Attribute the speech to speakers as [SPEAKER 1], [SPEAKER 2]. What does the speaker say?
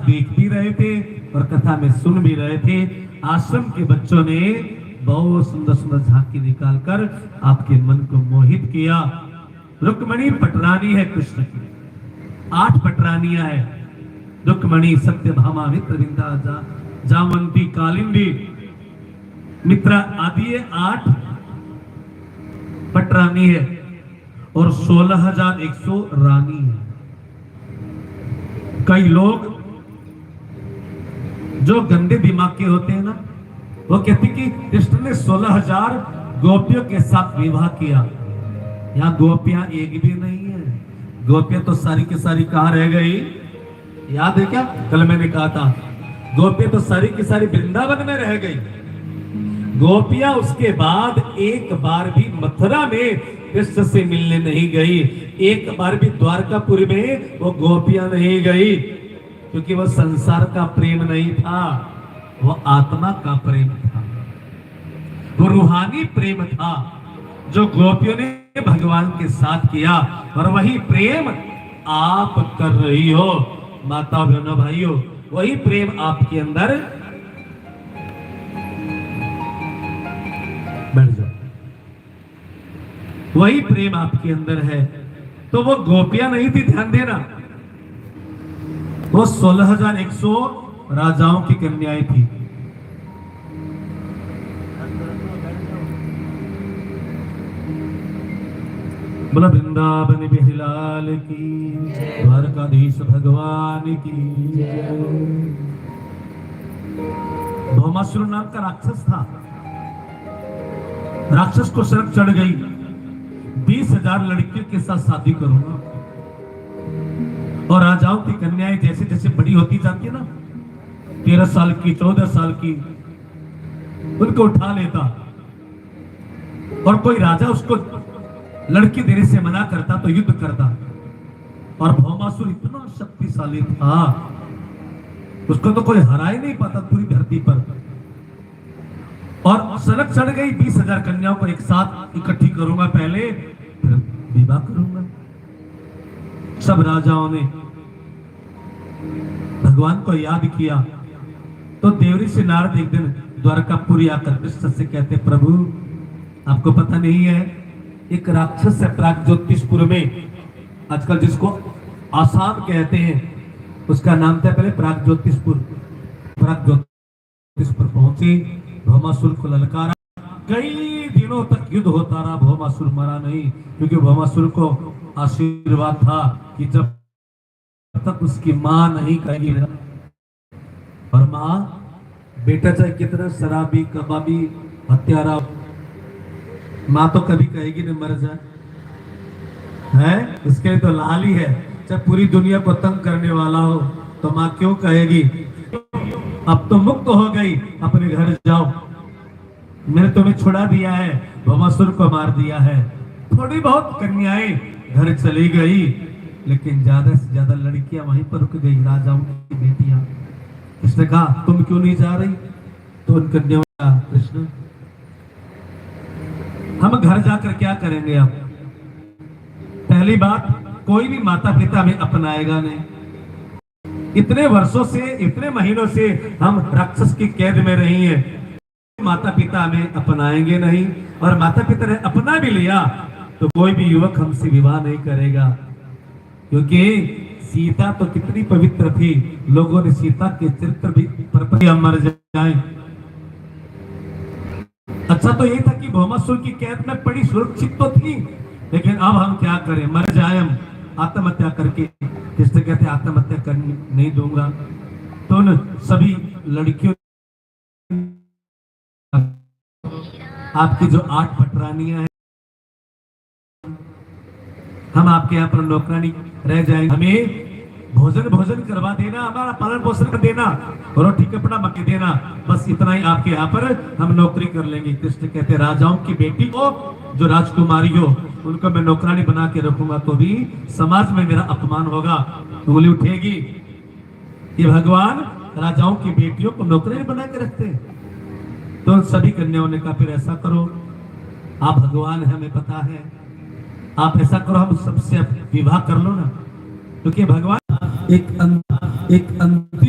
[SPEAKER 1] देख भी रहे थे और कथा में सुन भी रहे थे। आश्रम के बच्चों ने बहुत सुंदर सुंदर झांकी निकालकर आपके मन को मोहित किया। रुक्मणी पटरानी है कृष्ण की, 8 पटरानियां है। रुक्मणी, सत्यभामा, मित्रविंदा, जामवंती, कालिंदी, मित्रा आदि 8 पटरानी है और 16,100 रानी है। कई लोग जो गंदे दिमाग के होते हैं ना, वो कहते कि कृष्ण ने 16,000 गोपियों के साथ विवाह किया। यहाँ गोपियां एक भी नहीं है। गोपियां तो सारी की सारी कहां रह गई? याद है क्या? कल मैंने कहा था गोपियां तो सारी की सारी वृंदावन में रह गई। गोपियां उसके बाद एक बार भी मथुरा में कृष्ण से मिलने नहीं गई। एक बार भी द्वारकापुरी में वो गोपियां नहीं गई, क्योंकि वो संसार का प्रेम नहीं था, वो आत्मा का प्रेम था, वो रूहानी प्रेम था जो गोपियों ने भगवान के साथ किया। और वही प्रेम आप कर रही हो माता बहनों भाइयों, वही प्रेम आपके अंदर। बैठ जाओ। वही प्रेम आपके अंदर है। तो वो गोपियां नहीं थी, ध्यान देना, वो 16,100 राजाओं की कन्याएं थी। बोला वृंदावन बिहारी लाल की, द्वारकाधीश भगवान की। भौमासुर नाम का राक्षस था। राक्षस को शर्त चढ़ गई 20,000 लड़कियों के साथ शादी करूंगा। और राजाओं की कन्याएं जैसे जैसे बड़ी होती जाती है ना, 13 साल की, 14 साल की, उनको उठा लेता। और कोई राजा उसको लड़की देने से मना करता तो युद्ध करता। और भौमासुर इतना शक्तिशाली था, उसको तो कोई हरा ही नहीं पाता पूरी धरती पर। और सड़क चढ़ गई 20,000 कन्याओं को एक साथ इकट्ठी करूंगा, पहले फिर विवाह करूंगा। सब राजाओं ने भगवान को याद किया तो देवरी से नारद एक दिन द्वारकापुरी आकर कृष्ण से कहते, प्रभु आपको पता नहीं है, एक राक्षस है प्रागज्योतिषपुर में, आजकल जिसको आसाम कहते हैं, उसका नाम था पहले प्रागज्योतिषपुर। प्रागज्योतिषपुर पहुंचे, भौमासुर को ललकारा। कई दिनों तक युद्ध होता रहा, भौमासुर मरा नहीं, क्योंकि भौमासुर को आशीर्वाद था कि जब तक उसकी मां नहीं कहेगी। और मां, बेटा चाहे कितना शराबी, कबाबी, हत्यारा, मां तो कभी कहेगी नहीं मर जाए है। इसके लिए तो लाल ही है, चाहे पूरी दुनिया को तंग करने वाला हो तो मां क्यों कहेगी? अब तो मुक्त हो गई, अपने घर जाओ, मैंने तुम्हें छुड़ा दिया है, भौमासुर को मार दिया है। थोड़ी बहुत कन्याएं घर चली गई, लेकिन ज्यादा से ज्यादा लड़कियां वहीं पर रुक गई, राजाओं की बेटियां। कृष्ण कहा तुम क्यों नहीं जा रही? तो उन कन्याओं का, कृष्ण हम घर जाकर क्या करेंगे? अब पहली बात, कोई भी माता पिता में अपनाएगा नहीं। इतने वर्षों से, इतने महीनों से हम राक्षस की कैद में रही हैं, माता पिता में अपनाएंगे नहीं। और माता पिता ने अपना भी लिया तो कोई भी युवक हमसे विवाह नहीं करेगा, क्योंकि सीता तो कितनी पवित्र थी, लोगों ने सीता के चरित्र भी पर मर जाए। अच्छा तो यही था कि भौमासुर की कैद में पड़ी, सुरक्षित तो थी, लेकिन अब हम क्या करें, मर जाए हम आत्महत्या करके। कृष्ण कहते आत्महत्या करने नहीं दूंगा। तो उन सभी लड़कियों, आपकी जो 8 पटरानियां हैं, हम आपके यहाँ पर नौकरानी रह जाएंगे, हमें भोजन करवा देना, हमारा पालन पोषण कर देना, रोटी कपड़ा मक्के देना, बस इतना ही आपके यहाँ पर हम नौकरी कर लेंगे। कृष्ण कहते राजाओं की बेटी को, जो राजकुमारी हो, उनको मैं नौकरानी बना के रखूंगा तो भी समाज में मेरा अपमान होगा, उंगली उठेगी। ये भगवान राजाओं की बेटियों को नौकरानी बना के रखते हैं। तो सभी कन्याओं ने कहा फिर ऐसा करो, आप भगवान है, हमें पता है, आप ऐसा करो, हम सबसे विवाह कर लो ना, क्योंकि भगवान एक अंतिम